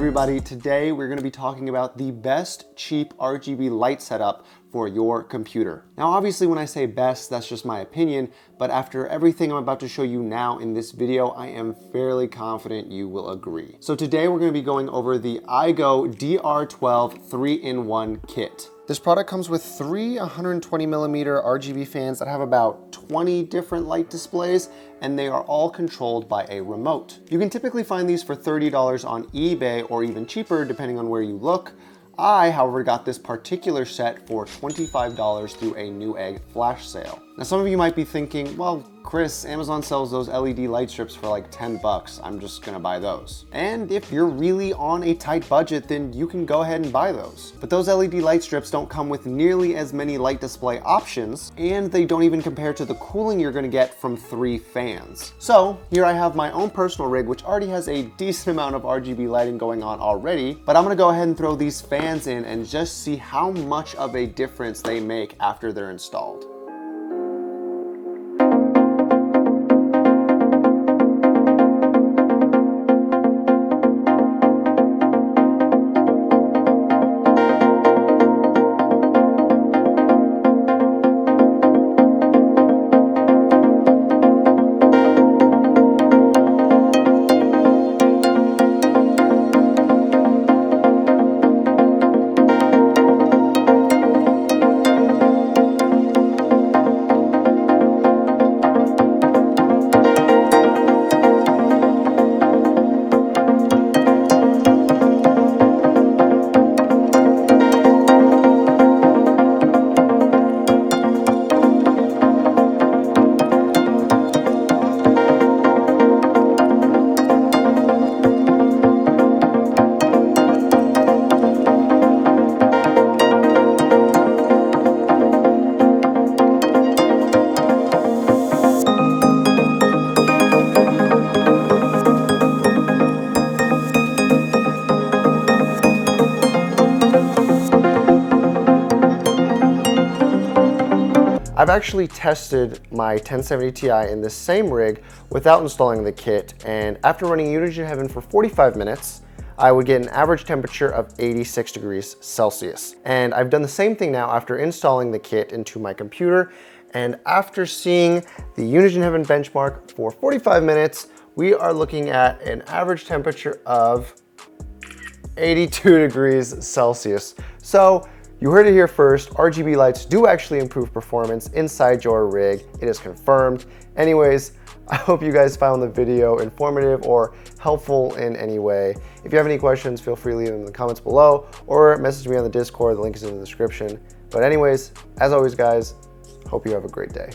everybody, today we're going to be talking about the best cheap RGB light setup for your computer. Now obviously when I say best, that's just my opinion, but after everything I'm about to show you now in this video, I am fairly confident you will agree. So today we're going to be going over the iGo DR12 3-in-1 kit. This product comes with three 120mm RGB fans that have about 20 different light displays, and they are all controlled by a remote. You can typically find these for $30 on eBay or even cheaper depending on where you look. I, however, got this particular set for $25 through a Newegg flash sale. Now some of you might be thinking, well, Chris, Amazon sells those LED light strips for like 10 bucks. I'm just gonna buy those. And if you're really on a tight budget, then you can go ahead and buy those. But those LED light strips don't come with nearly as many light display options, and they don't even compare to the cooling you're gonna get from 3 fans. So here I have my own personal rig, which already has a decent amount of RGB lighting going on already, but I'm gonna go ahead and throw these fans in and just see how much of a difference they make after they're installed. I've actually tested my 1070 Ti in this same rig without installing the kit, and after running Unigine Heaven for 45 minutes, I would get an average temperature of 86 degrees Celsius. And I've done the same thing now after installing the kit into my computer, and after seeing the Unigine Heaven benchmark for 45 minutes, we are looking at an average temperature of 82 degrees Celsius. So you heard it here first, RGB lights do actually improve performance inside your rig. It is confirmed. Anyways, I hope you guys found the video informative or helpful in any way. If you have any questions, feel free to leave them in the comments below or message me on the Discord. The link is in the description. But anyways, as always guys, hope you have a great day.